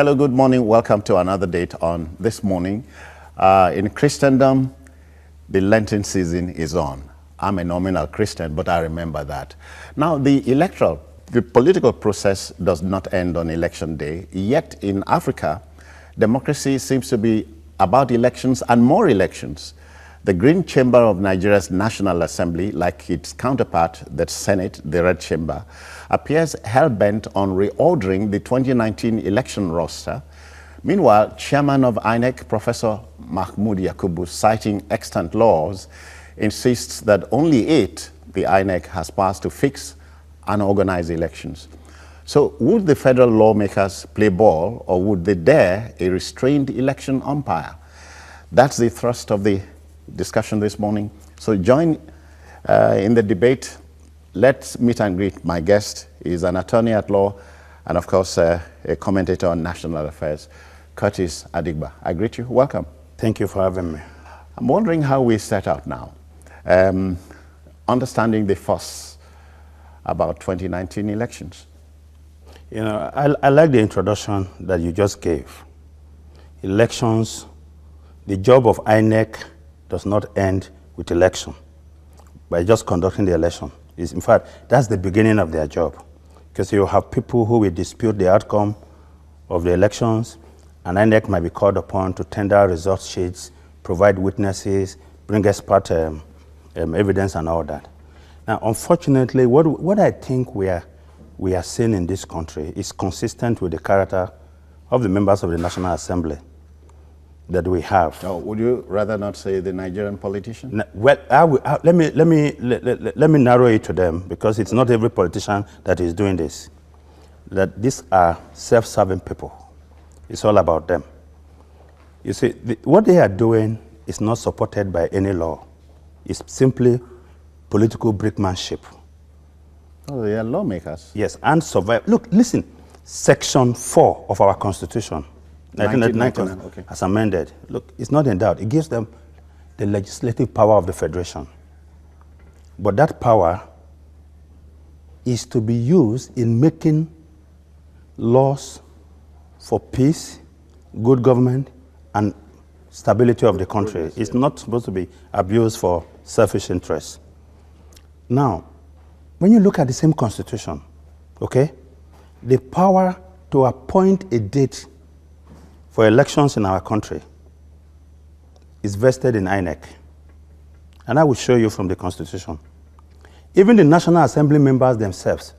Hello, good morning. Welcome to another date on This Morning. In Christendom, the Lenten season is on. I'm a nominal Christian, but I remember that. Now, the political process does not end on election day. Yet in Africa, democracy seems to be about elections and more elections. The Green Chamber of Nigeria's National Assembly, like its counterpart, the Senate, the Red Chamber, appears hell-bent on reordering the 2019 election roster. Meanwhile, Chairman of INEC, Professor Mahmoud Yakubu, citing extant laws, insists that only 8 the INEC has passed to fix and organize elections. So would the federal lawmakers play ball, or would they dare a restrained election umpire? That's the thrust of the discussion this morning. So join in the debate. Let's meet and greet my guest. He's an attorney at law and, of course, a commentator on national affairs, Curtis Adigba. I greet you. Welcome. Thank you for having me. I'm wondering how we set out now. Understanding the fuss about 2019 elections. You know, I like the introduction that you just gave. Elections, the job of INEC does not end with election, by just conducting the election. In fact, that's the beginning of their job, because you have people who will dispute the outcome of the elections, and INEC might be called upon to tender result sheets, provide witnesses, bring expert evidence and all that. Now, unfortunately, what I think we are seeing in this country is consistent with the character of the members of the National Assembly that we have. Oh, would you rather not say the Nigerian politician? Well, let me narrow it to them, because it's not every politician that is doing this. That these are self-serving people. It's all about them. You see, what they are doing is not supported by any law. It's simply political brickmanship. Oh, they are lawmakers. Yes, and survive. Look, listen, Section 4 of our Constitution, 1999, okay, as amended. Look, it's not in doubt. It gives them the legislative power of the Federation. But that power is to be used in making laws for peace, good government, and stability of the country. It's not supposed to be abused for selfish interests. Now, when you look at the same Constitution, okay, the power to appoint a date for elections in our country is vested in INEC. And I will show you from the Constitution. Even the National Assembly members themselves,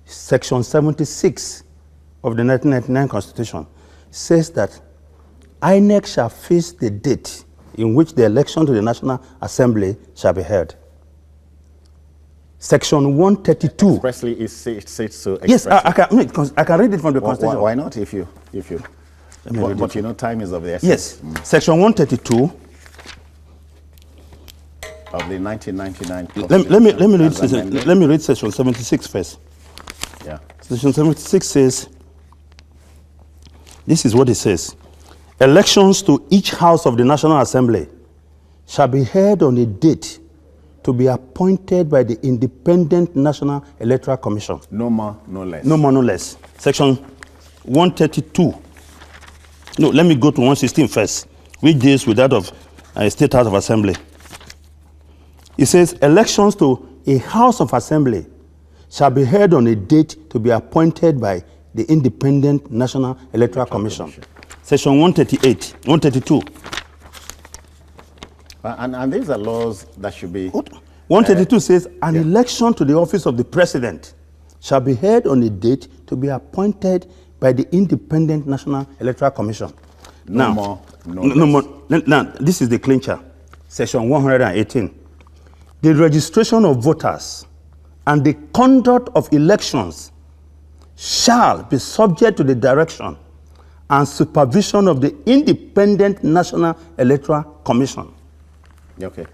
Section 76 of the 1999 Constitution says that INEC shall fix the date in which the election to the National Assembly shall be held. Section 132. Expressly, it says so expressly. Yes, I can read it from the Constitution. Why not, if you... But you know, time is of the Yes. essence. Section 132 of the 1999 Constitution. Let me read Section 76 first. Yeah. Section 76 says, this is what it says: elections to each house of the National Assembly shall be held on a date to be appointed by the Independent National Electoral Commission. No more, no less. No more, no less. Section 132. No, let me go to 116 first, which deals with that of State House of Assembly. It says, elections to a House of Assembly shall be held on a date to be appointed by the Independent National Electoral Commission. Section 138, 132. And these are laws that should be... 132 says, an election to the office of the President shall be held on a date to be appointed by the Independent National Electoral Commission. No more, no less. Now, this is the clincher. Section 118. The registration of voters and the conduct of elections shall be subject to the direction and supervision of the Independent National Electoral Commission. Okay.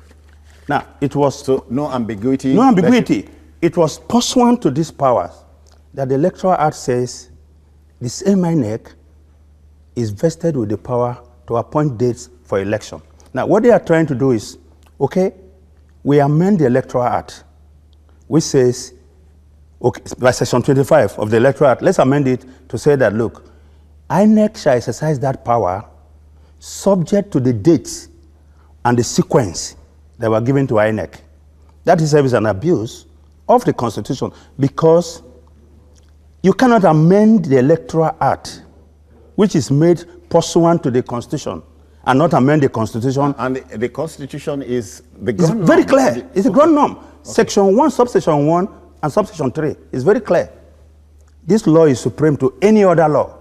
Now, it was... So, no ambiguity? No ambiguity. It was pursuant to these powers that the Electoral Act says the same INEC is vested with the power to appoint dates for election. Now, what they are trying to do is, okay, we amend the Electoral Act, which says, okay, by Section 25 of the Electoral Act, let's amend it to say that, look, INEC shall exercise that power subject to the dates and the sequence that were given to INEC. That itself is an abuse of the Constitution, because you cannot amend the Electoral Act, which is made pursuant to the Constitution, and not amend the Constitution. And the Constitution is the ground norm. Very clear. It's a ground norm. Okay. Section 1, subsection 1, and subsection 3 is very clear. This law is supreme to any other law.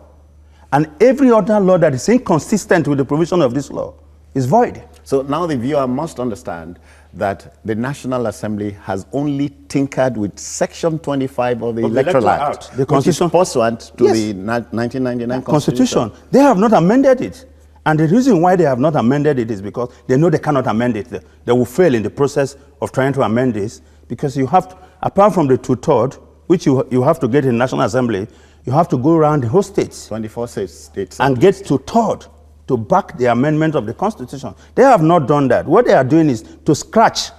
And every other law that is inconsistent with the provision of this law is void. So now the viewer must understand that the National Assembly has only tinkered with Section 25 of the Electoral Act, the Constitution, which is pursuant to the 1999 Constitution. They have not amended it. And the reason why they have not amended it is because they know they cannot amend it. They will fail in the process of trying to amend this, because you have to, apart from the 2/3, which you have to get in the National Assembly, you have to go around the whole states. 24 states. And get 2/3 to back the amendment of the Constitution. They have not done that. What they are doing is to scratch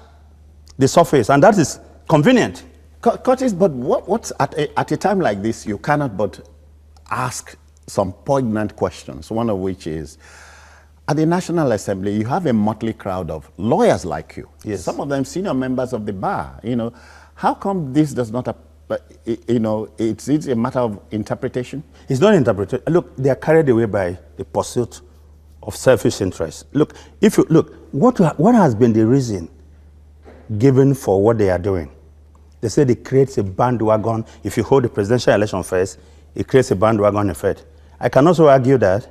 the surface, and that is convenient. Curtis, but what's at a time like this, you cannot but ask some poignant questions, one of which is, at the National Assembly, you have a motley crowd of lawyers like you. Yes. Some of them senior members of the bar. How come this does not, it's a matter of interpretation? It's not interpretation. Look, they are carried away by the pursuit of selfish interest. Look, what has been the reason given for what they are doing? They say it creates a bandwagon. If you hold the presidential election first, it creates a bandwagon effect. I can also argue that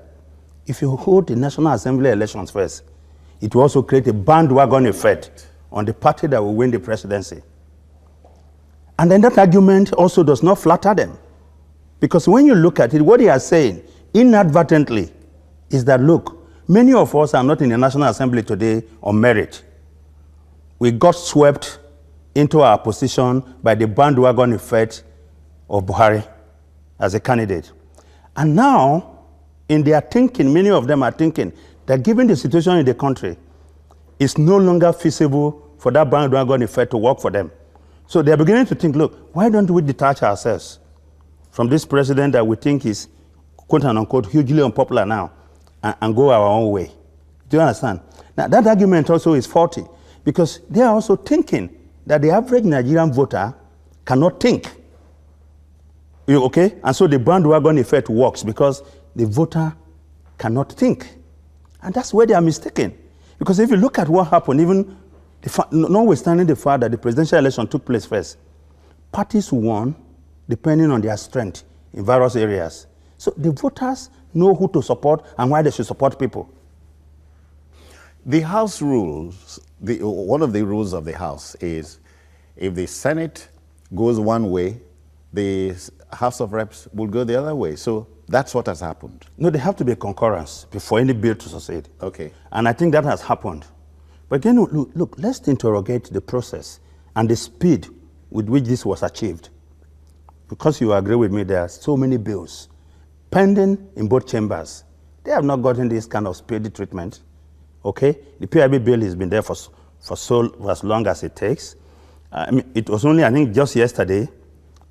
if you hold the National Assembly elections first, it will also create a bandwagon effect on the party that will win the presidency. And then that argument also does not flatter them. Because when you look at it, what they are saying inadvertently is that, look, many of us are not in the National Assembly today on merit. We got swept into our position by the bandwagon effect of Buhari as a candidate. And now, in their thinking, many of them are thinking that given the situation in the country, it's no longer feasible for that bandwagon effect to work for them. So they're beginning to think, look, why don't we detach ourselves from this president that we think is, quote unquote, hugely unpopular now, and go our own way? Do you understand? Now, that argument also is faulty, because they are also thinking that the average Nigerian voter cannot think. Okay? And so the bandwagon effect works because the voter cannot think. And that's where they are mistaken. Because if you look at what happened, even notwithstanding the fact that the presidential election took place first, parties won depending on their strength in various areas. So the voters know who to support and why they should support people. The House rules, one of the rules of the House is if the Senate goes one way, the House of Reps will go the other way. So that's what has happened. No, there have to be a concurrence before any bill to succeed. Okay. And I think that has happened. But again, look, let's interrogate the process and the speed with which this was achieved. Because you agree with me, there are so many bills pending in both chambers. They have not gotten this kind of speedy treatment. Okay? The PIB bill has been there for as long as it takes. It was only, I think, just yesterday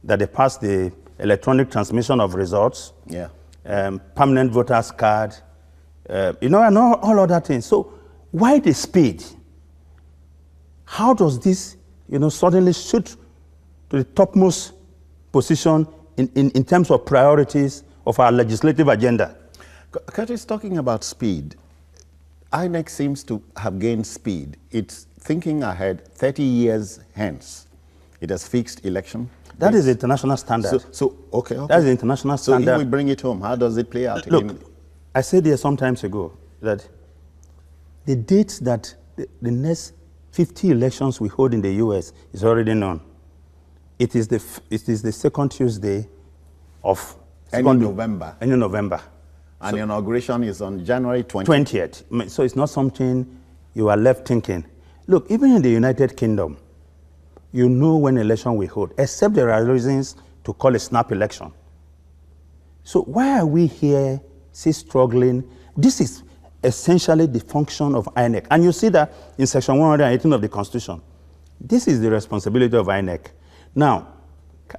that they passed the electronic transmission of results, permanent voters card, and all other things. So why the speed? How does this, suddenly shoot to the topmost position in terms of priorities of our legislative agenda? Curtis, talking about speed, INEC seems to have gained speed. It's thinking ahead 30 years hence. It has fixed election. That is the international standard. Okay. That is the international standard. So if we bring it home, how does it play out? Look, I said here some time ago that the dates that the next 50 elections we hold in the U.S. is already known. It is the second Tuesday of November. Any November. And the inauguration is on January 20th. So it's not something you are left thinking. Look, even in the United Kingdom, you know when election we hold, except there are reasons to call a snap election. So why are we here still struggling? This is essentially the function of INEC. And you see that in Section 118 of the Constitution. This is the responsibility of INEC. Now,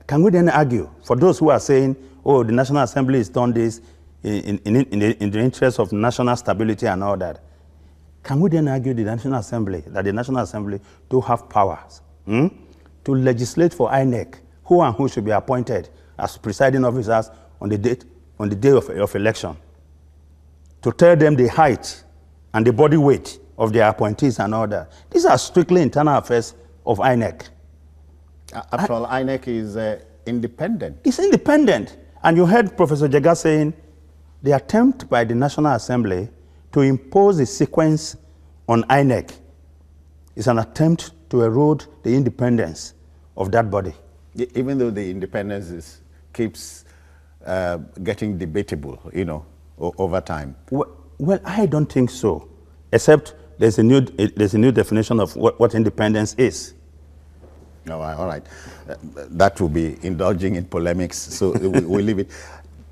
can we then argue, for those who are saying, oh, the National Assembly has done this, in the interest of national stability and all that, can we then argue that the National Assembly do have powers to legislate for INEC who and who should be appointed as presiding officers on the day of election, to tell them the height and the body weight of their appointees and all that? These are strictly internal affairs of INEC. After all, INEC is independent. It's independent. And you heard Professor Jega saying the attempt by the National Assembly to impose a sequence on INEC is an attempt to erode the independence of that body. Even though the independence keeps getting debatable, you know, over time. Well, I don't think so, except there's a new definition of what independence is. All right. That will be indulging in polemics, so we'll leave it.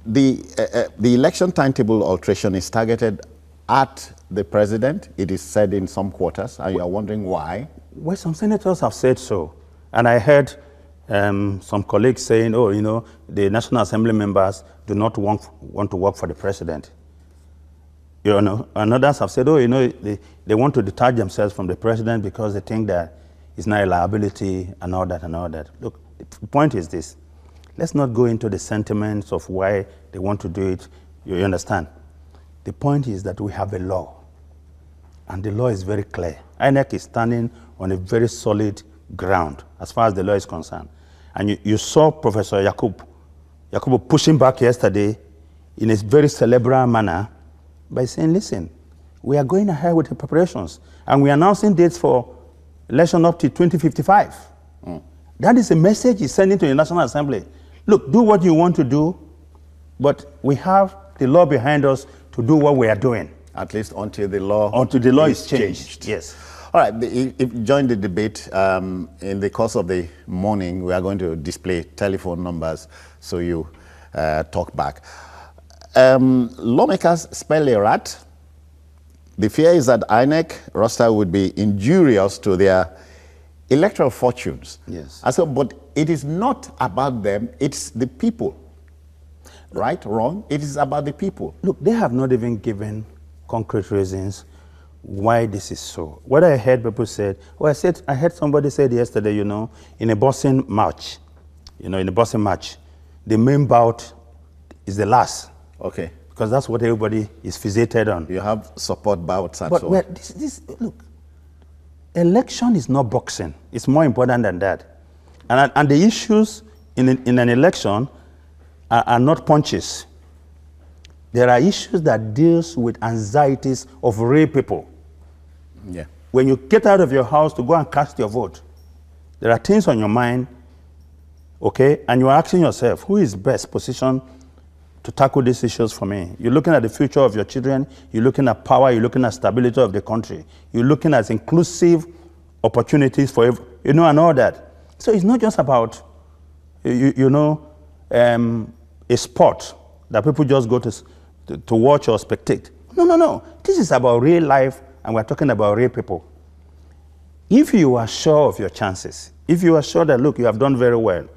The election timetable alteration is targeted at the president, it is said in some quarters, and you are wondering why? Well, some senators have said so. And I heard some colleagues saying, oh, you know, the National Assembly members do not want to work for the president. You know, and others have said, oh, you know, they want to detach themselves from the president because they think that it's not a liability and all that and all that. Look, the point is this. Let's not go into the sentiments of why they want to do it. You understand? The point is that we have a law, and the law is very clear. INEC is standing on a very solid ground as far as the law is concerned. And you saw Professor Yakubu pushing back yesterday in a very cerebral manner by saying, listen, we are going ahead with the preparations, and we are announcing dates for election up to 2055. That is a message he's sending to the National Assembly. Look, do what you want to do, but we have the law behind us to do what we are doing. At least until the law is changed. Yes. All right, if you join the debate, in the course of the morning, we are going to display telephone numbers so you talk back. Lawmakers spell a rat. The fear is that INEC roster would be injurious to their electoral fortunes. Yes. But it is not about them, it's the people. Right? Wrong? It is about the people. Look, they have not even given concrete reasons why this is so. What I heard people said, I heard somebody said yesterday, you know, in a boxing match, the main bout is the last. Okay. Because that's what everybody is fixated on. You have support bouts and but so on. Look, election is not boxing. It's more important than that. And the issues in an election are not punches. There are issues that deals with anxieties of real people. Yeah. When you get out of your house to go and cast your vote, there are things on your mind, okay, and you're asking yourself, who is best positioned to tackle these issues for me? You're looking at the future of your children, you're looking at power, you're looking at stability of the country, you're looking at inclusive opportunities for, and all that. So it's not just about, a sport that people just go to watch or spectate. No. This is about real life, and we're talking about real people. If you are sure of your chances, if you are sure that, look, you have done very well,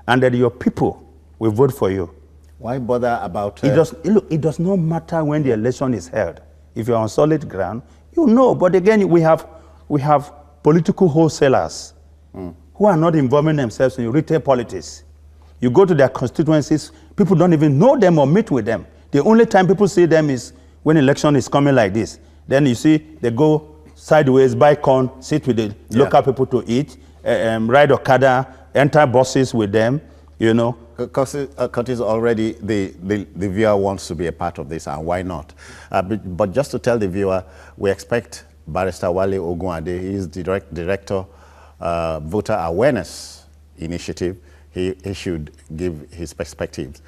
and that your people will vote for you, why bother about... It does not matter when the election is held. If you're on solid ground, you know. But again, we have political wholesalers who are not involving themselves in retail politics. You go to their constituencies, people don't even know them or meet with them. The only time people see them is when election is coming like this. Then you see they go sideways, buy corn, sit with the local people to eat, ride Okada, enter buses with them, you know. Because already the viewer wants to be a part of this, and why not? But just to tell the viewer, we expect Barrister Wale Ogunade, he is the director, Voter Awareness Initiative. He should give his perspectives.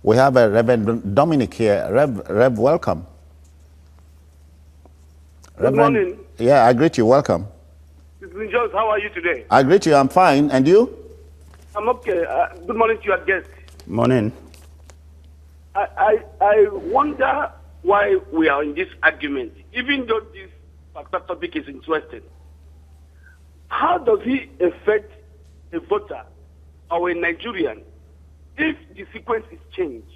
We have a Reverend Dominic here. Rev, welcome. Good morning. Yeah, I greet you. Welcome. Mr. Jones, how are you today? I greet you. I'm fine. And you? I'm okay. Good morning to your guest. Morning. I wonder why we are in this argument, even though this particular topic is interesting. How does it affect a voter or a Nigerian if the sequence is changed?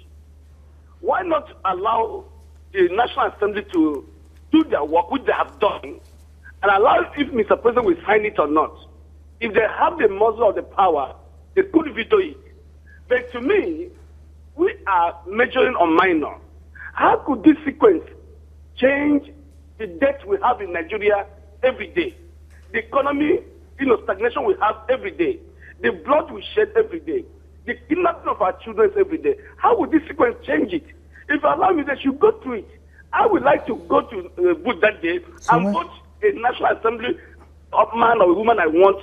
why not allow the National Assembly to do their work, which they have done, and allow if Mr. President will sign it or not. If they have the muscle of the power, they could veto it. But to me, we are measuring on minor. How could this sequence change the debt we have in Nigeria every day? The economy, stagnation we have every day. The blood we shed every day. The kidnapping of our children every day. How would this sequence change it? If you allow me, they should go through it. I would like to go to vote that day and vote a National Assembly of man or woman I want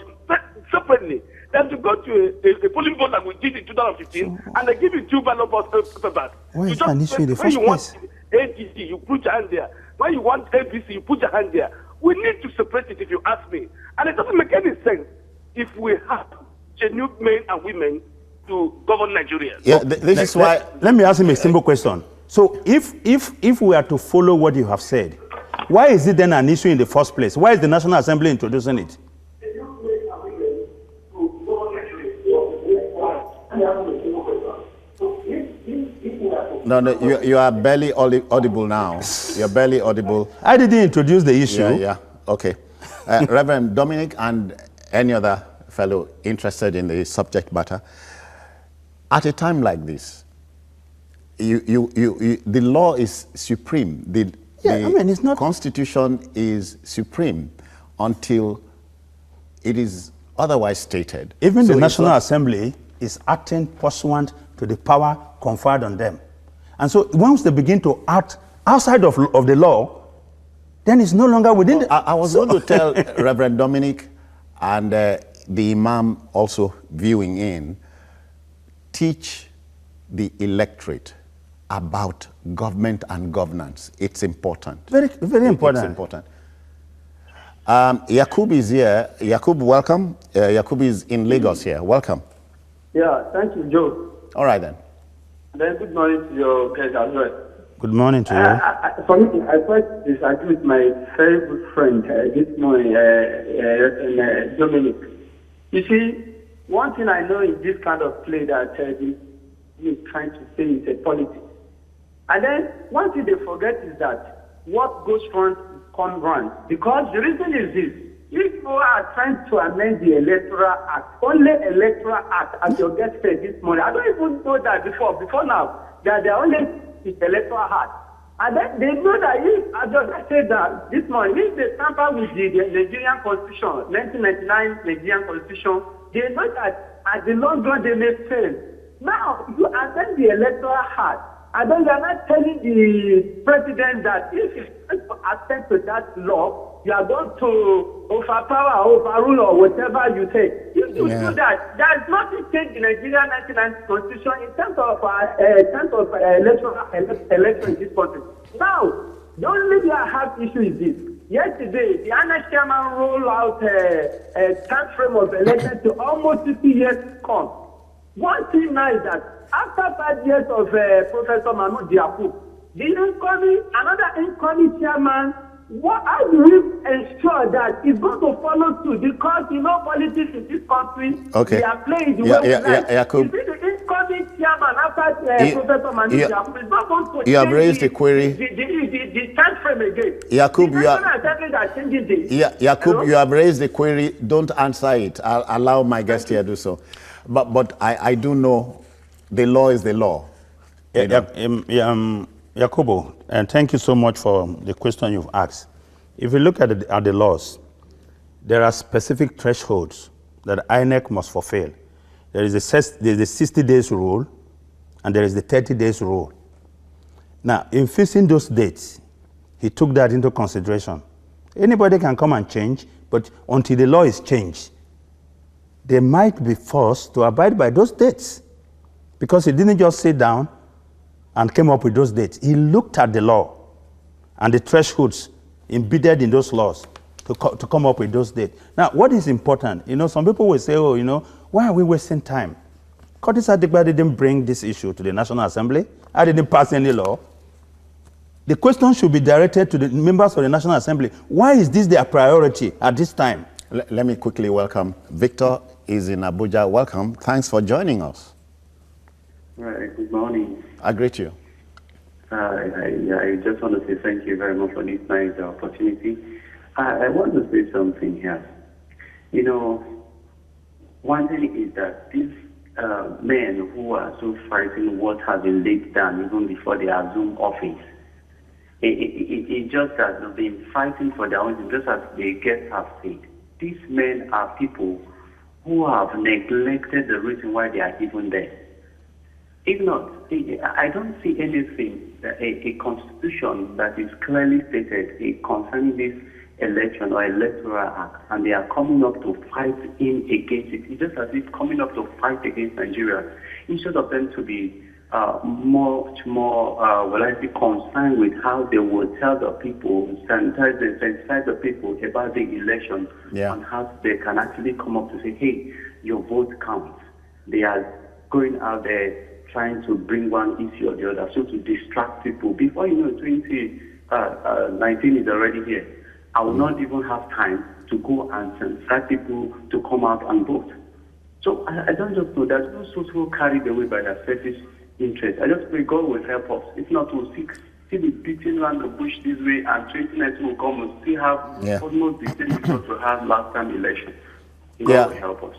separately. Than to go to a polling booth like we did in 2015 and they give you 2 ballot papers. Why is an issue in the first place? When you want ADC, you put your hand there. When you want ABC, you put your hand there. We need to separate it if you ask me. And it doesn't make any sense if we have genuine men and women to govern Nigeria. Yeah, this is why... Let me ask him a simple question. So if we are to follow what you have said, why is it then an issue in the first place? Why is the National Assembly introducing it? No, you are barely audible now. You're barely audible. I didn't introduce the issue. Yeah. Okay. Reverend Dominic and any other fellow interested in the subject matter, at a time like this, the law is supreme. The it's not... Constitution is supreme until it is otherwise stated. Even the National Assembly is acting pursuant to the power conferred on them. And so once they begin to act outside of the law, then it's no longer within the... I was going to tell Reverend Dominic and the Imam also viewing in, teach the electorate about government and governance. It's important. Very, very important. It's important. Yakub is here. Yakub, welcome. Yakub is in Lagos here. Welcome. Yeah, thank you, Joe. All right then. Then good morning to your guest as well. Good morning to you. For me, I first disagree with my very good friend this morning, Dominic. You see, one thing I know in this kind of play that he's trying to say is a politics. And then one thing they forget is that what goes front comes round. Because the reason is this. If you are trying to amend the Electoral Act, only Electoral Act, as your guest said this morning, I don't even know that before now, that they only Electoral Act. And then they know that if, as I said that this morning, if they tamper with the Nigerian Constitution, 1999 Nigerian Constitution, they know that at the long run they may fail. Now, you amend the Electoral Act, and then you are not telling the president that if he tries to attend to that law, you are going to overpower, overrule, or whatever you say. If you do that, there is nothing changed in Nigerian 1990 Constitution in terms of election in this country. Now, the only thing I have issue is this. Yesterday, the INEC chairman rolled out a time frame of election to almost 50 years come. One thing now is that after 5 years of Professor Mahmoud Diakou, another incoming chairman, how do we ensure that it's going to follow through? Because politics in this country, they are playing the way we like. Yakub, the incoming chairman after Professor Mahmoud Diakou is not going to you have raised the query. The time frame again. Yakub, Yakub, you have raised the query. Don't answer it. I'll allow my guest here to do so. But I do know the law is the law. Yakubu, and thank you so much for the question you've asked. If you look at the laws, there are specific thresholds that INEC must fulfill. There is the 60 days rule, and there is the 30 days rule. Now, in fixing those dates, he took that into consideration. Anybody can come and change, but until the law is changed, they might be forced to abide by those dates, because he didn't just sit down and came up with those dates. He looked at the law and the thresholds embedded in those laws to come up with those dates. Now, what is important? Some people will say, why are we wasting time? Curtis Adigba didn't bring this issue to the National Assembly. I didn't pass any law. The question should be directed to the members of the National Assembly. Why is this their priority at this time? Let me quickly welcome. Victor is in Abuja. Welcome. Thanks for joining us. Right, good morning. I greet you. I just want to say thank you very much for this nice opportunity. I want to say something here. You know, one thing is that these men who are so fighting what has been laid down even before they assume office, it just that they've been fighting for their own, just as the guests have said. These men are people who have neglected the reason why they are even there. If not, I don't see anything, a constitution that is clearly stated concerning this election or electoral act, and they are coming up to fight in against it. It's just as if coming up to fight against Nigeria, instead of them to be much more, concerned with how they will tell the people, sensitize the people about the election, and how they can actually come up to say, hey, your vote counts. They are going out there trying to bring one issue or the other, so to distract people. Before you know, 2019 is already here. I will not even have time to go and sensitize people to come out and vote. So I don't just know. There's no so carried away by their selfish interest. I just pray God will help us. If not, we'll still be beating around the bush this way, and 2019 will come and still have almost the same result we had last time election. God will help us.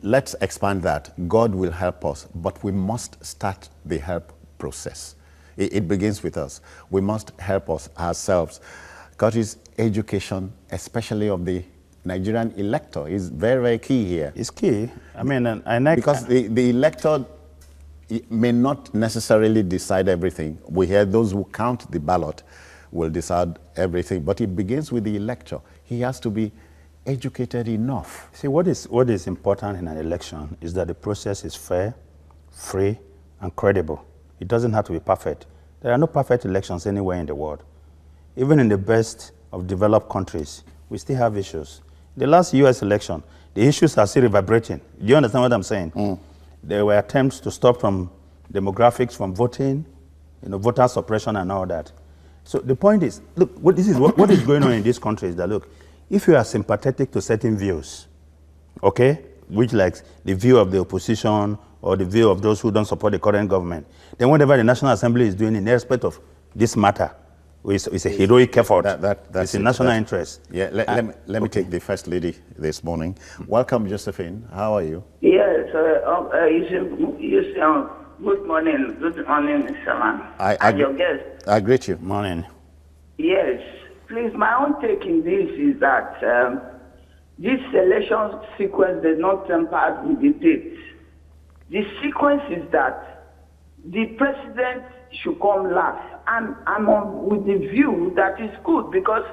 Let's expand that. God will help us, but we must start the help process. It begins with us. We must help us ourselves. Because education, especially of the Nigerian elector, is very, very key here. It's key. I mean, INEC... Because the elector may not necessarily decide everything. We hear those who count the ballot will decide everything, but it begins with the elector. He has to be educated enough. See, what is important in an election is that the process is fair, free, and credible. It doesn't have to be perfect. There are no perfect elections anywhere in the world. Even in the best of developed countries, we still have issues. The last US election, the issues are still reverberating. Do you understand what I'm saying? There were attempts to stop from demographics from voting, voter suppression and all that. So the point is, look, what is going on in this country is that, look, if you are sympathetic to certain views, okay, which like the view of the opposition or the view of those who don't support the current government, then whatever the National Assembly is doing in respect of this matter, it's a heroic effort. It's in national interest. Yeah, let me take the First Lady this morning. Welcome, Josephine. How are you? Yes, good morning. Good morning, Mr. Man. And your guest. I greet you. Morning. Yes. Please, my own take in this is that this selection sequence does not temper with the date. The sequence is that the president should come last. And I'm on with the view that is good, because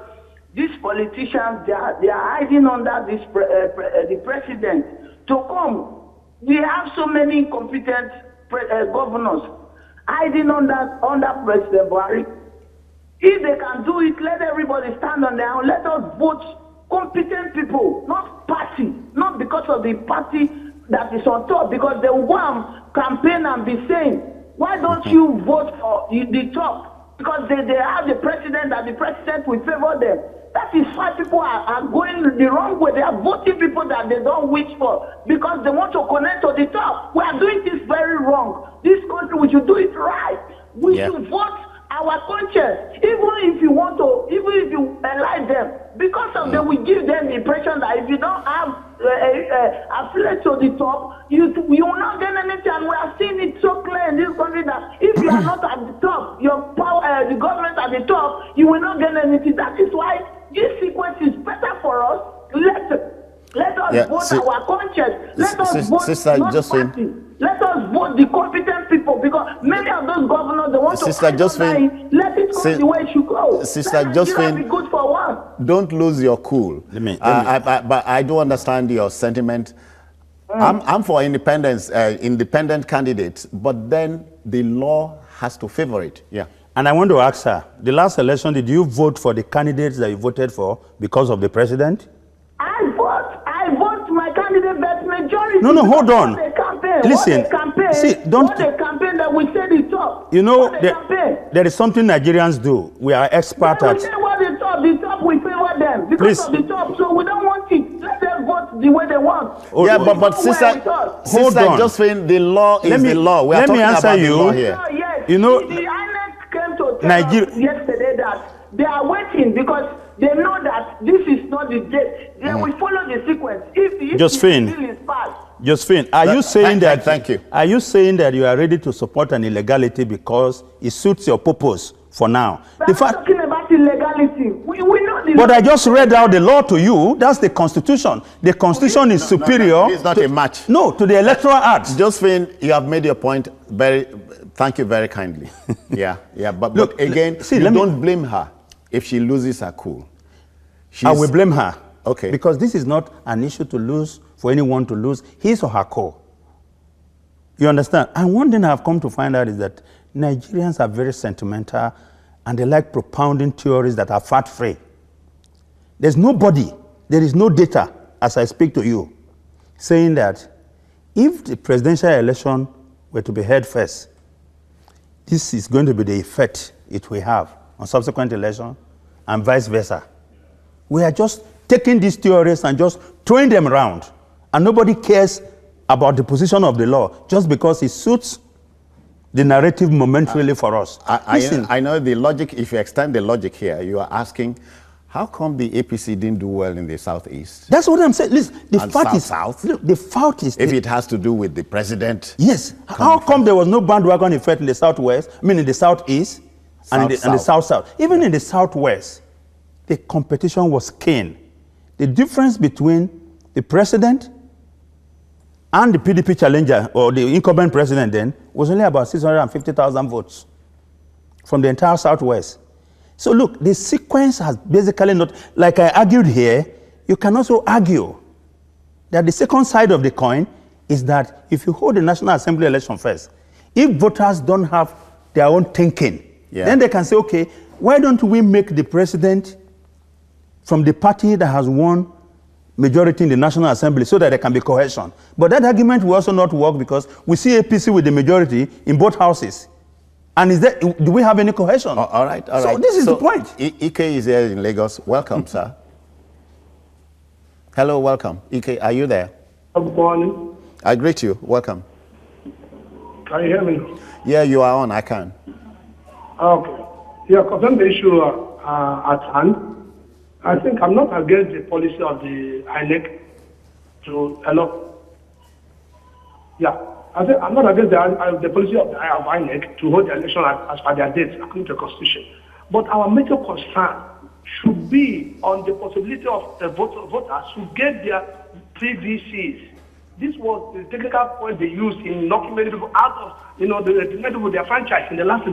these politicians, they are hiding under this the president to come. We have so many incompetent governors hiding under President Buhari. If they can do it, let everybody stand on their own. Let us vote competent people, not party, not because of the party that is on top, because they will go and campaign and be saying, why don't you vote for the top? Because they have the president, and the president will favor them. That is why people are going the wrong way. They are voting people that they don't wish for, because they want to connect to the top. We are doing this very wrong. This country, we should do it right. We should vote our conscience, even if you enlighten them, because of them, we give them the impression that if you don't have a place to the top, you will not get anything. And we are seeing it so clear in this country that if you are not at the top, your power, the government at the top, you will not get anything. That is why this sequence is better for us. Let us vote our conscience. Let us vote not party. Let us vote the competent people, because many of those governors, they want to let it go the way it should go. Sister Josephine, be good for one. Don't lose your cool. But I do understand your sentiment. I'm for independence, independent candidates, but then the law has to favor it. Yeah. And I want to ask her, the last election, did you vote for the candidates that you voted for because of the president? I vote my candidate, but majority. No, hold on. Listen, what a campaign that we said it up. You know, there is something Nigerians do. We are experts at. We say what the top we favor them because of the top, so we don't want it. Let them vote the way they want. Yeah, but sister Josephine, the law is the law. We are talking about the law here. You know, the INEC came to tell us yesterday that they are waiting because they know that this is not the date. They will follow the sequence. If the bill is passed. Josephine, are you saying that? Thank you. Are you saying that you are ready to support an illegality because it suits your purpose for now? But I'm talking about illegality. We know the But I just read out the law to you. That's the Constitution. The Constitution is superior. It's not a match. No, to the Electoral Act. Josephine, you have made your point very. Thank you very kindly. Yeah. But look, again, don't blame her if she loses her cool. I will blame her. Okay. Because this is not an issue to lose, for anyone to lose his or her cool. You understand? And one thing I've come to find out is that Nigerians are very sentimental and they like propounding theories that are fact-free. There's nobody, there is no data, as I speak to you, saying that if the presidential election were to be held first, this is going to be the effect it will have on subsequent election and vice versa. We are just taking these theories and just throwing them around, and nobody cares about the position of the law just because it suits the narrative momentarily for us. I know the logic. If you extend the logic here, you are asking, how come the APC didn't do well in the Southeast? That's what I'm saying. Listen, the fact is, South? look, the fact is, if it has to do with the president. Yes. How come there was no bandwagon effect in the Southwest? I mean, in the Southeast and in the South-South. Even in the Southwest, the competition was keen. The difference between the president and the PDP challenger, or the incumbent president then, was only about 650,000 votes from the entire Southwest. So look, the sequence has basically not, like I argued here, you can also argue that the second side of the coin is that if you hold the National Assembly election first, if voters don't have their own thinking, then they can say, okay, why don't we make the president from the party that has won majority in the National Assembly so that there can be cohesion? But that argument will also not work because we see APC with the majority in both houses. And do we have any cohesion? All right. So this is the point. Ike is here in Lagos. Welcome, sir. Hello, welcome. Ike, are you there? Good morning. I greet you. Welcome. Can you hear me? Yeah, you are on. I can. Okay. Yeah, concerning the issue at hand, I think I'm not against the policy of the INEC to allow. Yeah, I think I'm not against the policy of INEC to hold the election as per their dates according to the Constitution. But our major concern should be on the possibility of the voters who get their PVCs. This was the technical point they used in knocking many people out of, the their franchise in the last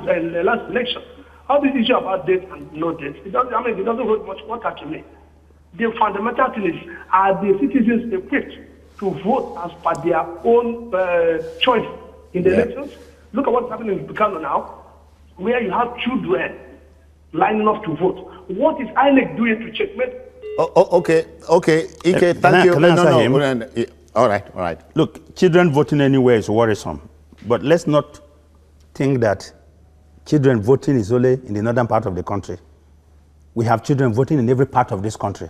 election. All this issue about date and no date, it doesn't hold much water to me. The fundamental thing is, are the citizens equipped to vote as per their own choice in the elections? Look at what's happening in Bukano now, where you have children lining up to vote. What is INEC doing to checkmate? Okay. Ike, thank you. Can I answer him? All right. Look, children voting anywhere is worrisome. But let's not think that children voting is only in the northern part of the country. We have children voting in every part of this country.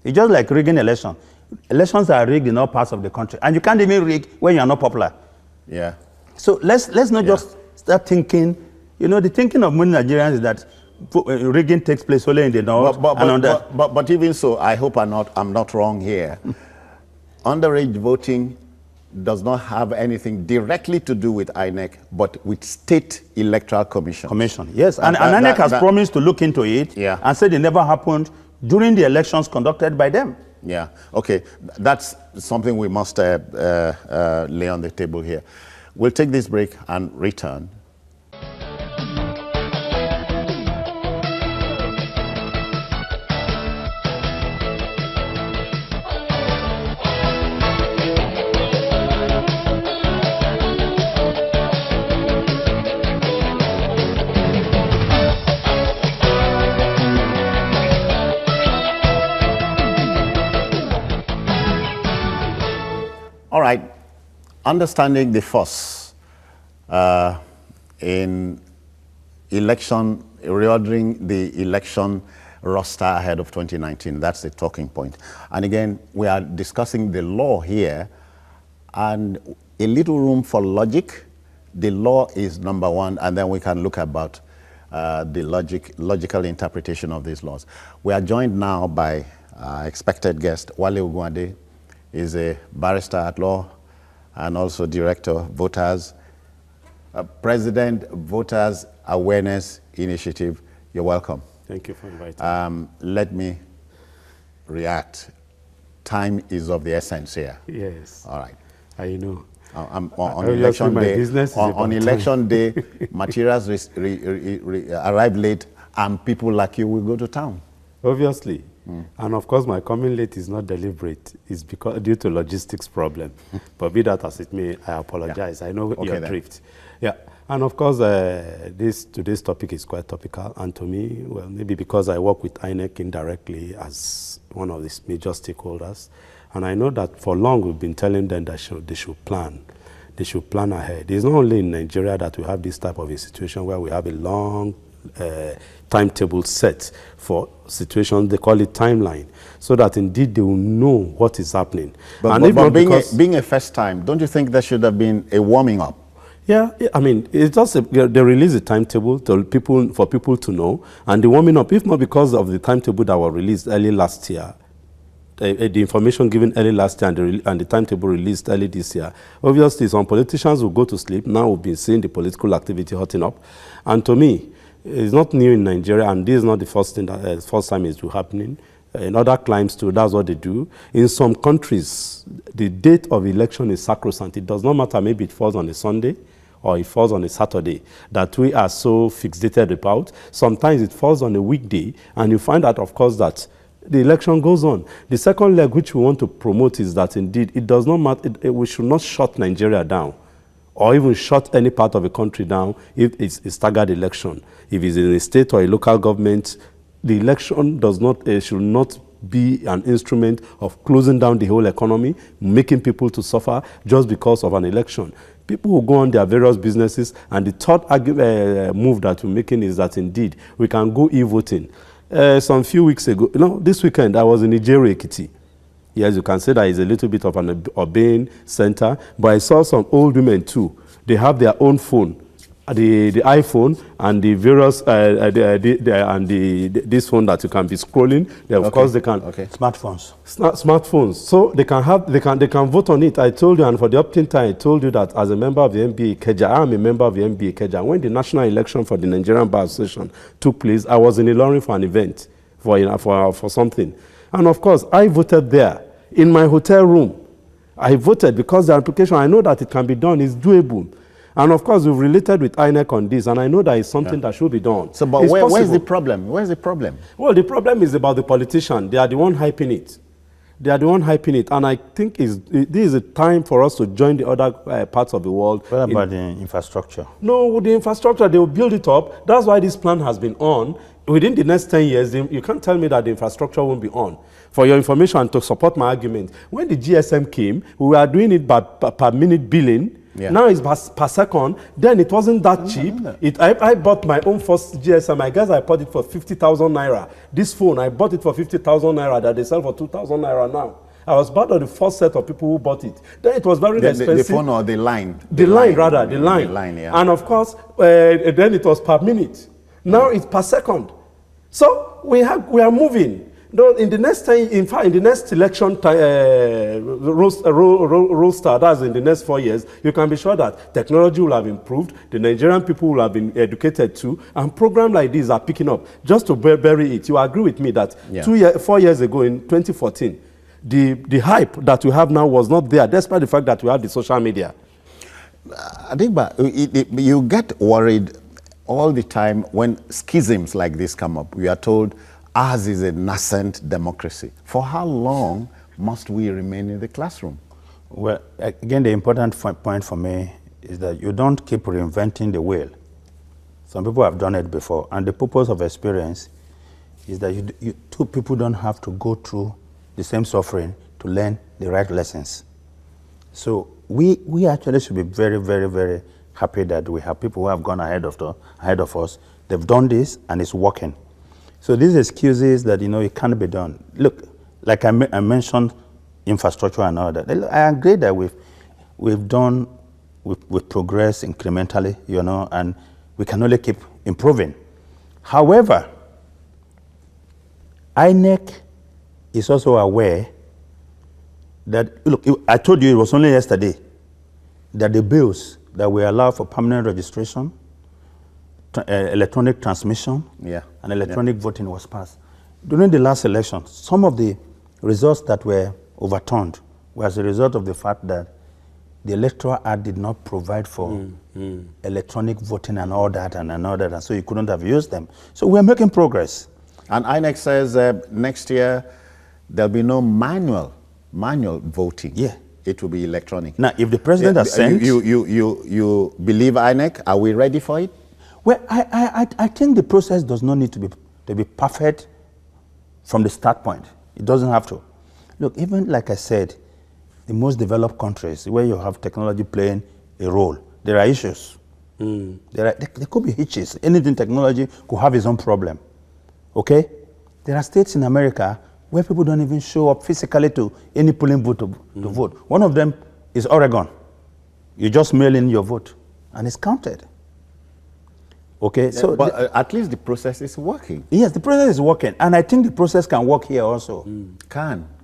It's just like rigging elections. Elections are rigged in all parts of the country. And you can't even rig when you're not popular. Yeah. So let's not just start thinking, the thinking of many Nigerians is that rigging takes place only in the north. But even so, I hope I'm not wrong here. Underage voting does not have anything directly to do with INEC, but with state electoral commission. Yes, and INEC has promised to look into it and said it never happened during the elections conducted by them. Yeah, okay. That's something we must lay on the table here. We'll take this break and return. All right, understanding the fuss in election, reordering the election roster ahead of 2019, that's the talking point. And again, we are discussing the law here and a little room for logic, the law is number one, and then we can look about the logical interpretation of these laws. We are joined now by expected guest, Wale Ogunade. Is a barrister at law and also director, Voters, President, Voters Awareness Initiative. You're welcome. Thank you for inviting me. Let me react. Time is of the essence here. Yes. All right. I know. On election day, on election day, materials arrive late, and people like you will go to town. Obviously. And of course, my coming late is not deliberate. It's because due to logistics problem. But be that as it may, I apologize. Yeah. I know your drift. Yeah. And of course, today's topic is quite topical. And to me, well, maybe because I work with INEC indirectly as one of these major stakeholders. And I know that for long we've been telling them that they should plan. They should plan ahead. It's not only in Nigeria that we have this type of a situation where we have a long timetable set for situations. They call it timeline, so that indeed they will know what is happening. But being a first time, don't you think there should have been a warming up? Yeah, I mean, it's just they release a timetable for people to know, and the warming up, if not because of the timetable that was released early last year, the information given early last year and the timetable released early this year. Obviously, some politicians will go to sleep. Now we've been seeing the political activity hotting up. And to me, it's not new in Nigeria, and this is not the first time it's happening. In other climes too, that's what they do. In some countries, the date of election is sacrosanct. It does not matter, maybe it falls on a Sunday or it falls on a Saturday, that we are so fixated about. Sometimes it falls on a weekday, and you find out, of course, that the election goes on. The second leg which we want to promote is that indeed it does not matter, we should not shut Nigeria down or even shut any part of a country down if it's a staggered election. If it's in a state or a local government, the election should not be an instrument of closing down the whole economy, making people to suffer just because of an election. People will go on their various businesses, and the third move that we're making is that indeed we can go e-voting. Some few weeks ago, this weekend I was in Nigeria, Ekiti. Yes, you can say that it's a little bit of an urbane center, but I saw some old women too. They have their own phone, the iPhone and the various this phone that you can be scrolling. Of course, they can smartphones. Smartphones, so they can vote on it. I told you, and for the opt-in time, I told you that as a member of the MBA Ikeja, I am a member of the MBA Ikeja. When the national election for the Nigerian Bar Association took place, I was in Ilorin for an event for something, and of course, I voted there in my hotel room. I voted because the application, I know that it can be done, it's doable. And of course, we've related with INEC on this, and I know that it's something that should be done. So, but where's the problem? Where's the problem? Well, the problem is about the politician. They are the one hyping it. They are the one hyping it. And I think this is a time for us to join the other parts of the world. What about the infrastructure? No, with the infrastructure, they will build it up. That's why this plan has been on. Within the next 10 years, you can't tell me that the infrastructure won't be on. For your information, to support my argument, when the GSM came, we were doing it per minute billing. Yeah. Now it's per second. Then it wasn't that cheap. I bought my own first GSM. I guess I bought it for 50,000 naira. This phone, I bought it for 50,000 naira that they sell for 2,000 naira now. I was part of the first set of people who bought it. Then it was very expensive. The phone or the line? The line, rather. Yeah. And of course, then it was per minute. Now it's per second. So we are moving. In the next time, in fact, in the next election roster, that's in the next 4 years, you can be sure that technology will have improved, the Nigerian people will have been educated too, and programs like these are picking up. Just to bury it, you agree with me that 4 years ago, in 2014, the hype that we have now was not there, despite the fact that we have the social media. I think, but you get worried all the time when schisms like this come up. We are told ours is a nascent democracy. For how long must we remain in the classroom? Well, again, the important point for me is that you don't keep reinventing the wheel. Some people have done it before, and the purpose of experience is that two people don't have to go through the same suffering to learn the right lessons. So we actually should be very, very, very happy that we have people who have gone ahead of us. They've done this, and it's working. So these excuses that, it can't be done. Look, like I mentioned infrastructure and all that. I agree that we've done we progress incrementally, you know, and we can only keep improving. However, INEC is also aware that, look, I told you it was only yesterday that the bills that we allow for permanent registration, electronic transmission, and electronic voting was passed. During the last election, some of the results that were overturned were as a result of the fact that the Electoral Act did not provide for electronic voting and all that, and so you couldn't have used them. So we're making progress. And INEC says next year there'll be no manual voting. Yeah. It will be electronic. Now, if the president has sent... You believe INEC? Are we ready for it? Well, I think the process does not need to be perfect from the start point. It doesn't have to. Look, even like I said, the most developed countries where you have technology playing a role, there are issues. There could be hitches. Anything technology could have its own problem. Okay? There are states in America where people don't even show up physically to any polling booth to vote. One of them is Oregon. You just mail in your vote, and it's counted. Okay, so but at least the process is working. Yes, the process is working, and I think the process can work here also.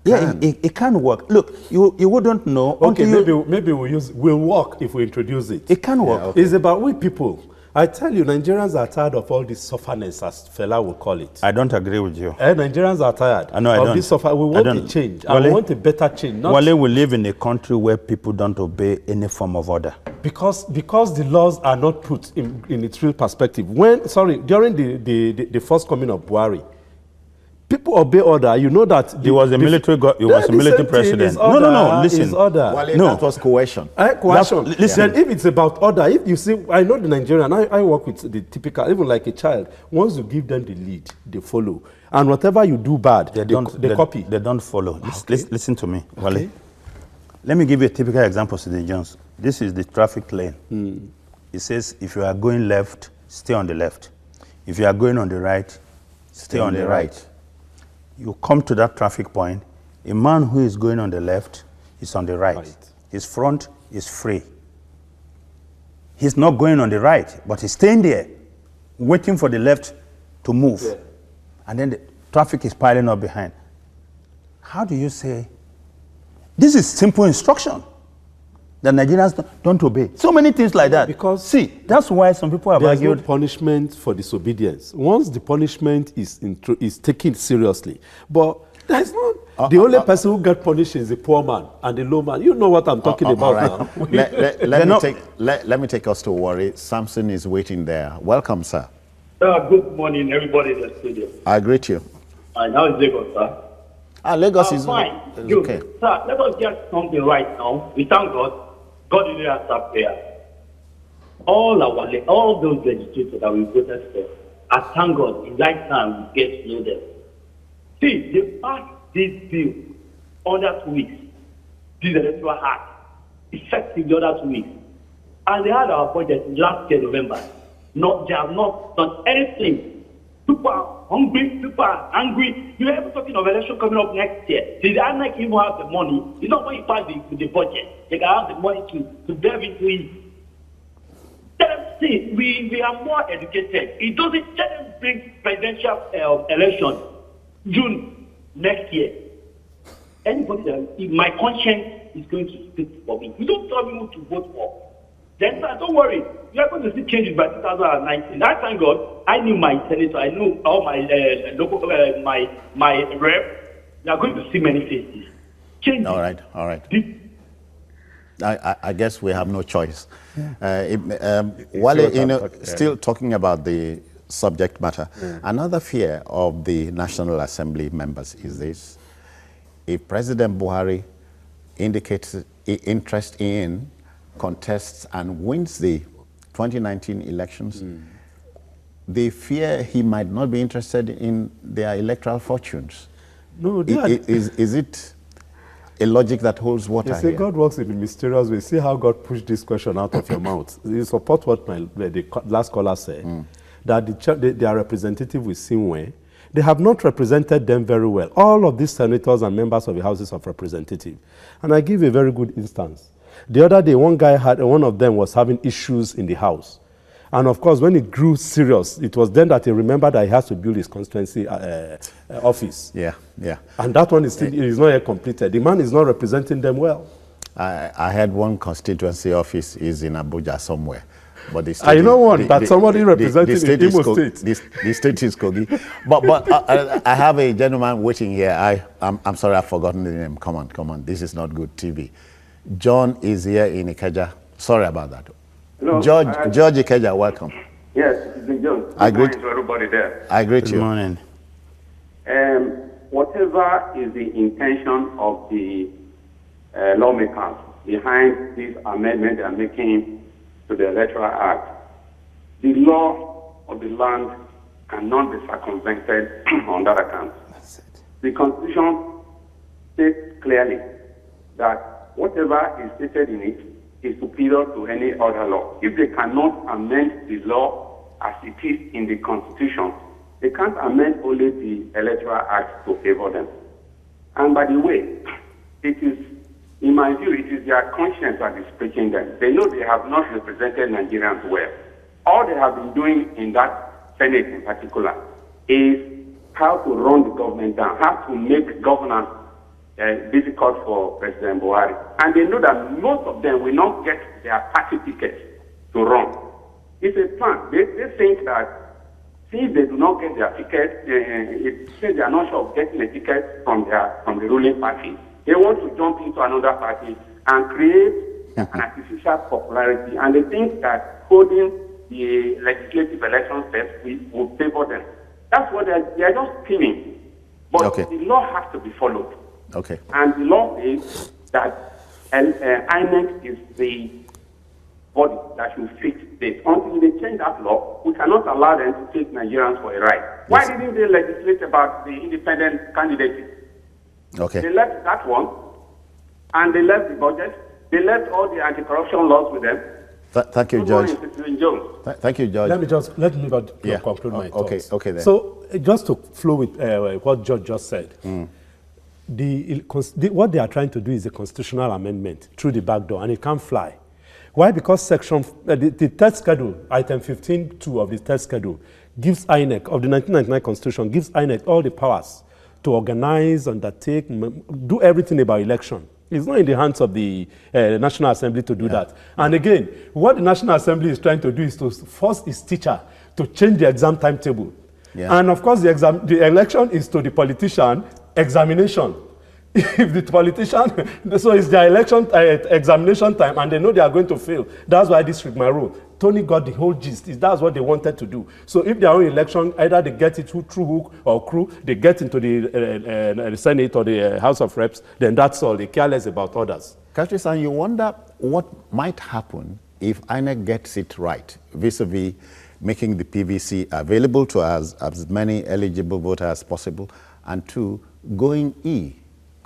Yeah, it can work. Look, you wouldn't know. Okay, maybe we'll work if we introduce it. It can work. Yeah, okay. It's about we people. I tell you, Nigerians are tired of all this sufferness, as Fela will call it. I don't agree with you. Nigerians are tired of this suffer. We want a change. And we want a better change. Wale, we live in a country where people don't obey any form of order. Because the laws are not put in its real perspective. During the first coming of Buhari, people obey order. You know that he was a military president. No, listen. Wale, that was coercion. Coercion. Listen, if it's about order, if you see, I know the Nigerian, I work with the typical, even like a child, once you give them the lead, they follow. And whatever you do bad, they copy. They don't follow. Listen to me, Wale. Okay. Let me give you a typical example, Sidney Jones. This is the traffic lane. It says, if you are going left, stay on the left. If you are going on the right, stay on the right. You come to that traffic point, a man who is going on the left is on the right. His front is free. He's not going on the right, but he's staying there, waiting for the left to move. Yeah. And then the traffic is piling up behind. How do you say, this is simple instruction that Nigerians don't obey? So many things like that. Because, see, that's why some people have argued. There's no punishment for disobedience. Once the punishment is taken seriously. But there's not. The only person who got punished is the poor man and the low man. You know what I'm talking about now. Let me take us to Warri. Samson is waiting there. Welcome, sir. Good morning, everybody in the studio. I greet you. And how is Lagos, sir? Lagos is fine. Okay. Sir, let us get something right now. We thank God. God didn't answer prayer. All those legislators that we voted for, I thank God, in that time we get to know them. See, they passed this bill under 2 weeks. This electoral act, effective the other 2 weeks. And they had our budget last year, November. They have not done anything. People are hungry, people are angry. You are even talking of election coming up next year. Did INEC even have the money? It's not when you pass the budget. They can have the money to delve into it. Tell them, see, we are more educated. It doesn't tell them bring presidential election June next year. Anybody that, my conscience is going to speak for me. You don't tell me who to vote for. Then, don't worry. You are going to see changes by 2019. I thank God. I knew my senator. I knew all my local, my rep. You are going to see many faces. Changes. All right. I guess we have no choice. Yeah. Wale, still talking about the subject matter. Yeah. Another fear of the National Assembly members is this: if President Buhari indicates interest in, contests and wins the 2019 elections, they fear he might not be interested in their electoral fortunes. No, is it a logic that holds water here? Here? God works in a mysterious way. See how God pushed this question out of your mouth. You support what the last caller said, that their representative with Simwe, they have not represented them very well. All of these senators and members of the Houses of Representatives. And I give a very good instance. The other day, one of them was having issues in the house. And of course, when it grew serious, it was then that he remembered that he has to build his constituency office. Yeah, yeah. And that one is still is not yet completed. The man is not representing them well. I had one constituency office is in Abuja somewhere. But the state I know one that somebody representing in Imo State. The state is Kogi. But I have a gentleman waiting here. I'm sorry, I've forgotten the name. Come on. This is not good TV. John is here in Ikeja. Sorry about that. Hello, George Ikeja, welcome. Yes, it's John. I greet to everybody there. I greet you. Good morning. Whatever is the intention of the lawmakers behind this amendment they are making to the Electoral Act, the law of the land cannot be circumvented on that account. That's it. The Constitution states clearly that whatever is stated in it is superior to any other law. If they cannot amend the law as it is in the Constitution, they can't amend only the Electoral Act to favor them. And by the way, it is, in my view, it is their conscience that is preaching them. They know they have not represented Nigerians well. All they have been doing in that Senate in particular is how to run the government down, how to make governance difficult for President Buhari. And they know that most of them will not get their party tickets to run. It's a plan. They think that since they do not get their ticket, since they are not sure of getting a ticket from the ruling party, they want to jump into another party and create an artificial popularity. And they think that holding the legislative election steps will favor them. That's what they are just scheming. But the law has to be followed. Okay. And the law says that INEC is the body that should fix this. Until they change that law, we cannot allow them to take Nigerians for a ride. Yes. Why didn't they legislate about the independent candidates? Okay. They left that one, and they left the budget. They left all the anti-corruption laws with them. Thank you, George. Thank you, George. Let me conclude my thoughts. Okay then. So just to flow with what George just said, what they are trying to do is a constitutional amendment through the back door, and it can't fly. Why? Because the third schedule, item 15.2 of the third schedule, gives INEC, of the 1999 Constitution, gives INEC all the powers to organize, undertake, do everything about election. It's not in the hands of the National Assembly to do that. And again, what the National Assembly is trying to do is to force its teacher to change the exam timetable. Yeah. And of course, the election is to the politician examination. If the politician, so it's their election examination time, and they know they are going to fail. That's why this rigmarole. Tony got the whole gist. That's what they wanted to do. So if their own election, either they get it through hook or crook, they get into the Senate or the House of Reps, then that's all. They care less about others. Kashri-san, you wonder what might happen if INEC gets it right, vis-a-vis making the PVC available to as many eligible voters as possible, and two, going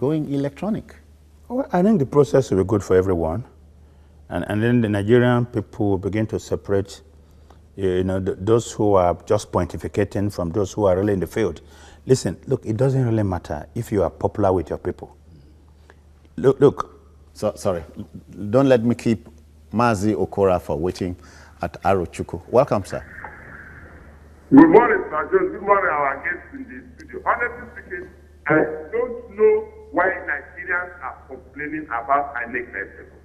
electronic. Well, I think the process will be good for everyone. And then the Nigerian people will begin to separate, those who are just pontificating from those who are really in the field. Listen, look, it doesn't really matter if you are popular with your people. Look. So, sorry, don't let me keep Mazi Okora for waiting at Arochukwu. Welcome, sir. Good morning, Sir John. Good morning, our guests in the studio. Honestly speaking, I don't know why Nigerians are complaining about INEC timetable.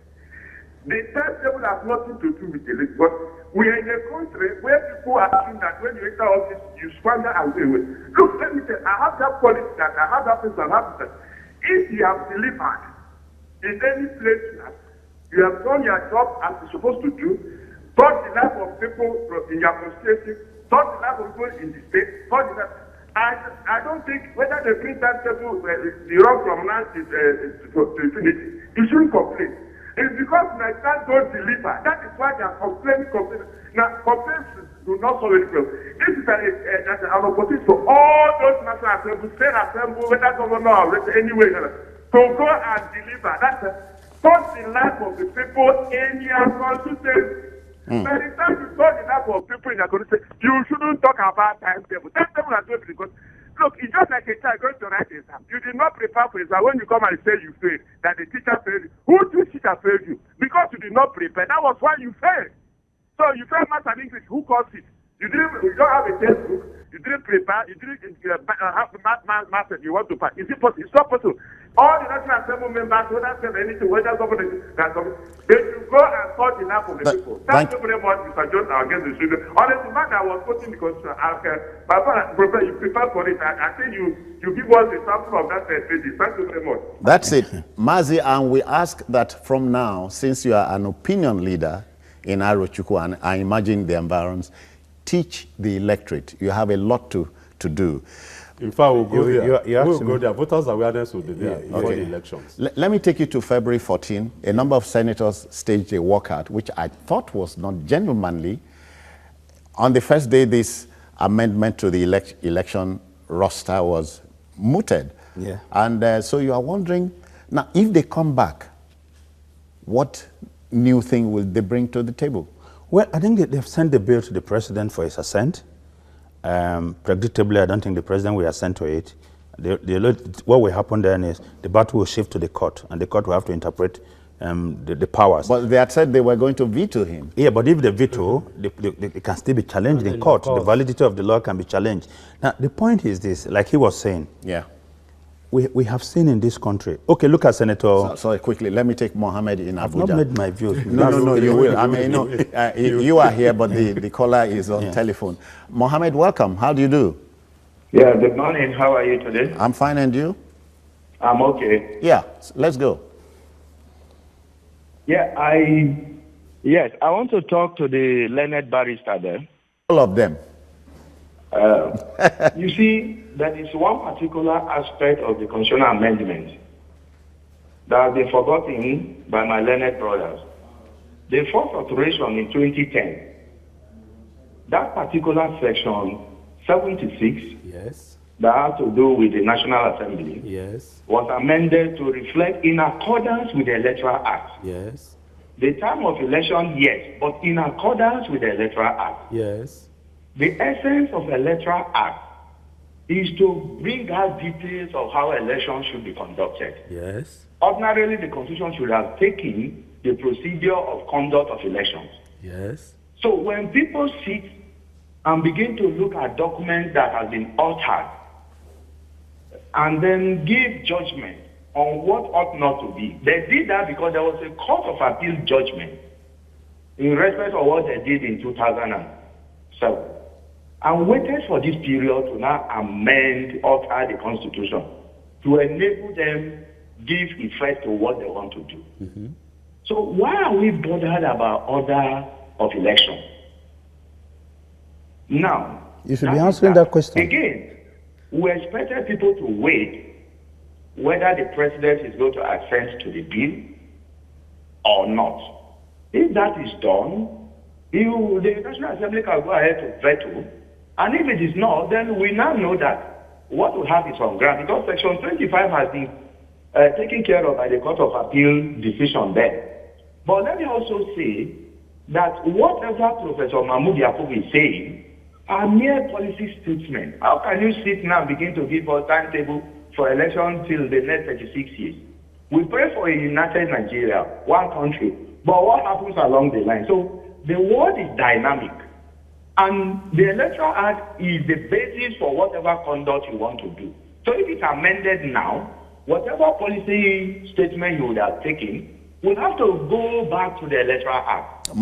The timetable has nothing to do with the list, but we are in a country where people assume that when you enter office, you squander away. Look, let me tell you, I have that policy that I have that person, I have that. If you have delivered in any place you have done your job as you're supposed to do, touch the life of people in your constituency, touch the life of people in the state, touch the life. I don't think whether the print timetable, the wrong from now is to infinity, you shouldn't complain. It's because Nigerians don't deliver. That is why they are complaining. Now, complaints do not solve it well. This is an opportunity for all those national assemblies, state assemblies, whether governor or anyway, to go and deliver. That's touch the life of the people in your constituency. By the time you touch the life of people in your constituency, you shouldn't talk about timetable. Timetable has not been because Look, it's just like a child going to write an exam. You did not prepare for exam. When you come and say you failed, that the teacher failed you. Who teacher failed you? Because you did not prepare. That was why you failed. So you failed math and English. Who caused it? You don't have a textbook. You didn't prepare. You didn't have the math that you want to pass. Is it possible? It's not possible. All the National Assembly members, whether say anything, whether government, they should go and sort it out for the people. Thank you very much, Mr. Jones, against the student. Honestly, man, I was quoting the Constitution. My father, you prepare for it. I think you give us the sample of that pages. Thank you very much. That's it. Mazi, and we ask that from now, since you are an opinion leader in Arochukwu, and I imagine the environs, teach the electorate. You have a lot to do. In fact, we'll go there. We'll go there. Voters' awareness will be there before the elections. Let me take you to February 14. A number of senators staged a walkout, which I thought was not gentlemanly. On the first day, this amendment to the election roster was mooted. Yeah. And so you are wondering, now, if they come back, what new thing will they bring to the table? Well, I think they've sent the bill to the president for his assent. Predictably, I don't think the president will assent to it. What will happen then is the battle will shift to the court, and the court will have to interpret the powers. But they had said they were going to veto him. Yeah, but if they veto, they can still be challenged in court. The validity of the law can be challenged. Now, the point is this, like he was saying. Yeah. We have seen in this country. Okay, look at Senator. Sorry, quickly. Let me take Mohammed in Abuja. I've not made my views. No, you will. I mean, you are here, but the caller is on telephone. Mohammed, welcome. How do you do? Yeah, good morning. How are you today? I'm fine, and you? I'm okay. Yeah, let's go. Yeah, I want to talk to the learned barrister there. All of them. You see, there is one particular aspect of the constitutional amendment that has been forgotten by my learned brothers. The first alteration in 2010, that particular section 76, yes, that has to do with the National Assembly, yes, was amended to reflect in accordance with the Electoral Act. yes, The time of election, yes, but in accordance with the Electoral Act. yes. The essence of the Electoral Act is to bring out details of how elections should be conducted. Yes. Ordinarily, the Constitution should have taken the procedure of conduct of elections. Yes. So when people sit and begin to look at documents that have been altered and then give judgment on what ought not to be, they did that because there was a Court of Appeal judgment in respect of what they did in 2007. And waited for this period to now alter the Constitution to enable them give effect to what they want to do. Mm-hmm. So why are we bothered about order of election? Now, you should be answering that question. Again, we expected people to wait whether the president is going to assent to the bill or not. If that is done, the National Assembly can go ahead to veto. And if it is not, then we now know that what we have is on ground, because Section 25 has been taken care of by the Court of Appeal decision there. But let me also say that whatever Professor Mahmoud Yakubu is saying are mere policy statements. How can you sit now and begin to give us timetable for election till the next 36 years? We pray for a united Nigeria, one country, but what happens along the line? So the world is dynamic. And the Electoral Act is the basis for whatever conduct you want to do. So if it's amended now, whatever policy statement you would have taken will have to go back to the Electoral Act.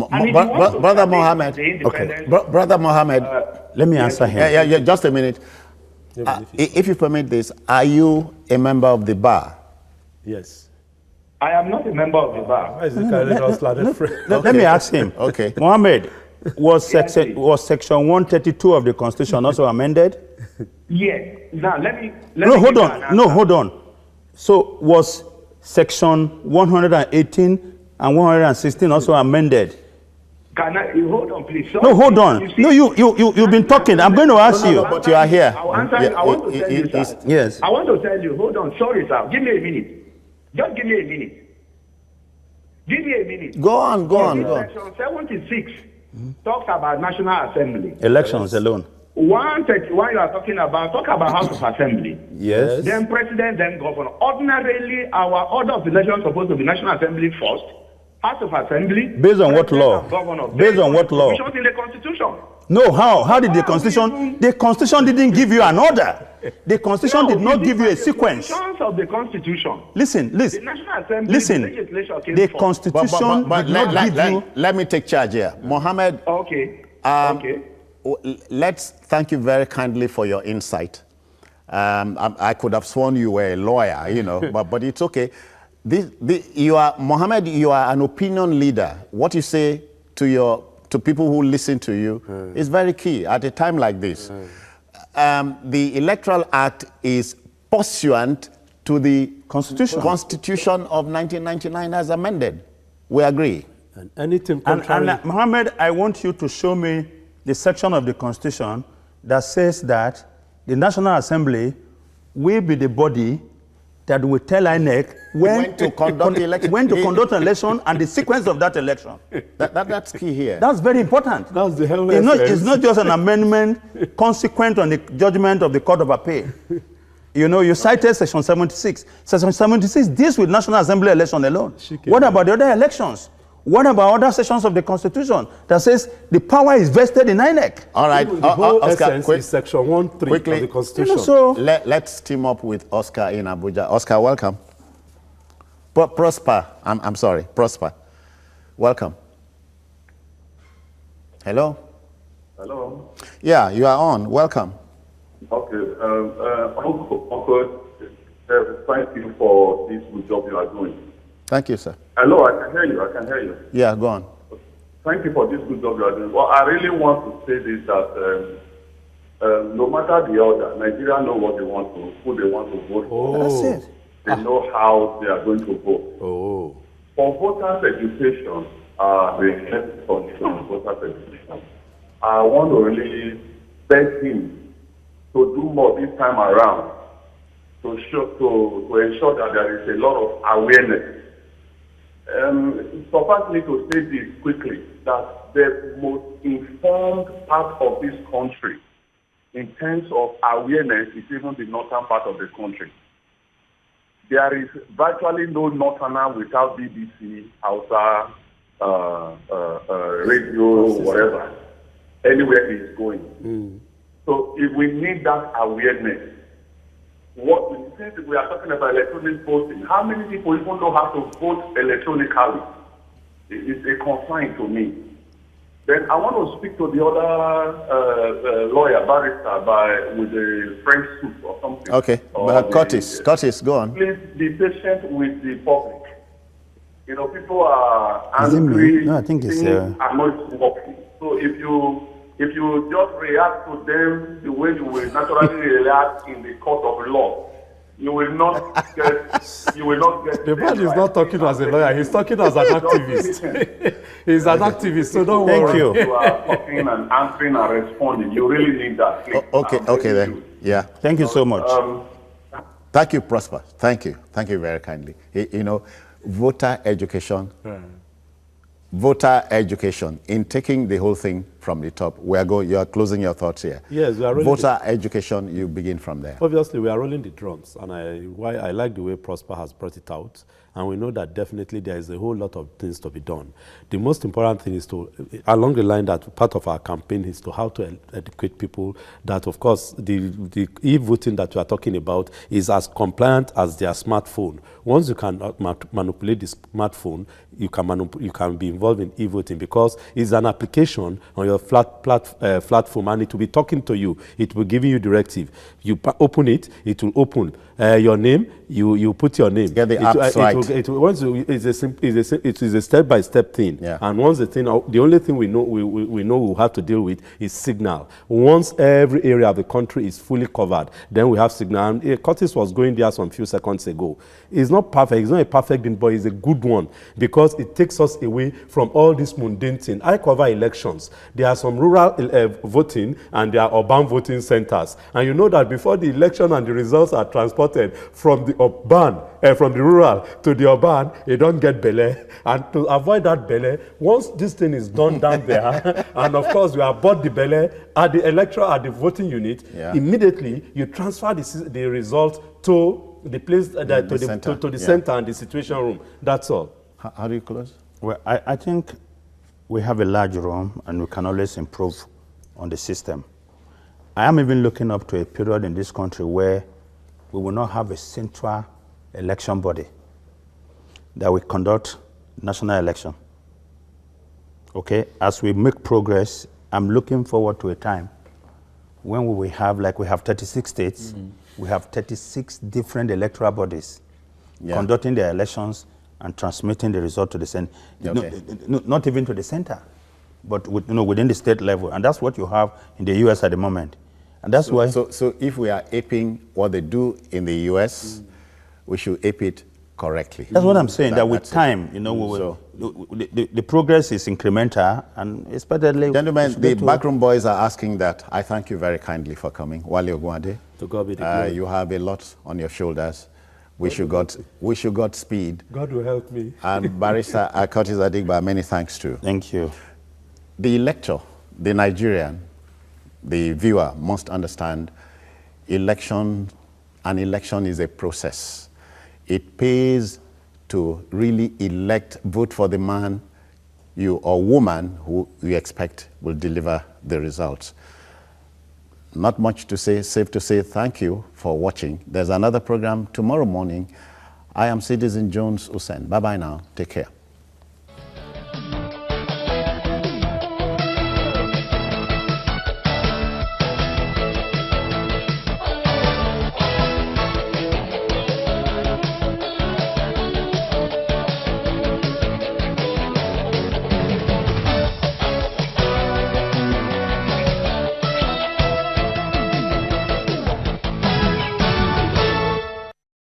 Brother Mohammed, okay. Brother Mohammed, let me answer him. Yeah, just a minute. If you permit this, are you a member of the bar? Yes. I am not a member of the bar. Let me ask him. Okay. Mohammed, was section 132 of the Constitution also amended? Yes. Now hold on. So was section 118 and 116 also amended? You hold on, please. No, hold on. No, you've been talking. I'm going to ask you. But you are here. I want to tell you, sir. Yes. I want to tell you. Hold on. Sorry, sir. Give me a minute. Just give me a minute. Give me a minute. Go on. Section 76 talks about National Assembly. Elections alone. One you are talking about, talk about House of Assembly. Yes. Then President, then Governor. Ordinarily, our order of election is supposed to be National Assembly first, House of Assembly. Based on what law? Governor. Based on what law? In the Constitution. No, how? How did the Constitution? The Constitution didn't give you an order. The Constitution did not give you a sequence. Of the Constitution. Listen. The National Assembly legislature came the first. Constitution did not give you. Let me take charge here. Mohammed. Okay. Let's thank you very kindly for your insight. I could have sworn you were a lawyer, you know, but it's okay. Mohammed, you are an opinion leader. What you say to people who listen to you is very key at a time like this. The Electoral Act is pursuant to the Constitution of 1999 as amended. We agree. And anything contrary. And Mohammed, I want you to show me the section of the Constitution that says that the National Assembly will be the body that will tell INEC when to conduct an election and the sequence of that election. That's key here. That's very important. That's the hell it's not just an amendment consequent on the judgment of the Court of Appeal. You know, you cited Section 76. Section 76 deals with National Assembly election alone. What about the other elections? What about other sections of the Constitution that says the power is vested in INEC? All right, the whole Oscar, essence is Section 1.3 of the Constitution. You know, so let's team up with Oscar in Abuja. Oscar, welcome. Prosper, I'm sorry, Prosper. Welcome. Hello? Hello? Yeah, you are on. Welcome. Okay. Uncle, thank you for this good job you are doing. Thank you, sir. Hello, I can hear you. Yeah, go on. Thank you for this good job you are doing. Well, I really want to say this, that no matter the order, Nigeria know what they want to, who they want to vote for. That's it. They know how they are going to vote. Oh. For voters' education, the head on voters' education, I want to really beg him to do more this time around to ensure that there is a lot of awareness. Suffice me to say this quickly, that the most informed part of this country in terms of awareness is even the northern part of the country. There is virtually no northerner without BBC, Hausa, radio, whatever, anywhere he is going. So if we need that awareness, since we are talking about electronic voting, how many people even know how to vote electronically? It's a concern to me. Then I want to speak to the other lawyer, barrister, with the French suit or something. Okay, Curtis, go on. Please be patient with the public. You know, people are angry. No, I think it's are not working. So if you just react to them the way you will naturally react in the court of law, you will not get. The man is not talking as a lawyer; he's talking as an activist. He's an activist, so don't worry. Thank you. You are talking and answering and responding. You really need that. Okay then. Yeah. Thank you so much. Thank you, Prosper. Thank you very kindly. You know, voter education. Voter education, in taking the whole thing from the top, you are closing your thoughts here. Yes, we are rolling voter education, you begin from there. Obviously, we are rolling the drums, and I like the way Prosper has brought it out, and we know that definitely there is a whole lot of things to be done. The most important thing is to, along the line that part of our campaign is to how to educate people that, of course, the e-voting that we are talking about is as compliant as their smartphone. Once you can manipulate the smartphone, you can be involved in e-voting because it's an application on your platform, and it will be talking to you. It will give you directive. You open it, it will open your name. You put your name. Get the apps right. It is a step-by-step thing. Yeah. And once the only thing we know we'll have to deal with is signal. Once every area of the country is fully covered, then we have signal. And Curtis was going there some few seconds ago. It's not perfect. It's not a perfect thing, but it's a good one because it takes us away from all this mundane thing. I cover elections. There are some rural voting and there are urban voting centers. And you know that before the election and the results are transported from the urban, from the rural to the urban, you don't get belle. And to avoid that belle, once this thing is done down there, and of course we abort the belle at the electoral, at the voting unit, immediately you transfer the result to the place, to the center and the situation room. That's all. How do you close? Well, I think we have a large room and we can always improve on the system. I am even looking up to a period in this country where we will not have a central election body that will conduct national election. Okay, as we make progress, I'm looking forward to a time when we will have, like we have 36 states, we have 36 different electoral bodies conducting their elections and transmitting the result to the center. Not even to the center, but within the state level. And that's what you have in the US at the moment. And that's why. So if we are aping what they do in the US, we should ape it correctly. That's what I'm saying, that with time, the progress is incremental and expectedly. Gentlemen, the backroom boys are asking that. I thank you very kindly for coming. Wale Ogunade, to God be the glory. You have a lot on your shoulders. Wish you got speed. God will help me. And Barrister Curtis Adigba, many thanks to. Thank you. The elector, the Nigerian, the viewer must understand an election is a process. It pays to really vote for the man or woman who you expect will deliver the results. Not much to say, safe to say thank you for watching. There's another program tomorrow morning. I am Citizen Jones Usain. Bye-bye now. Take care.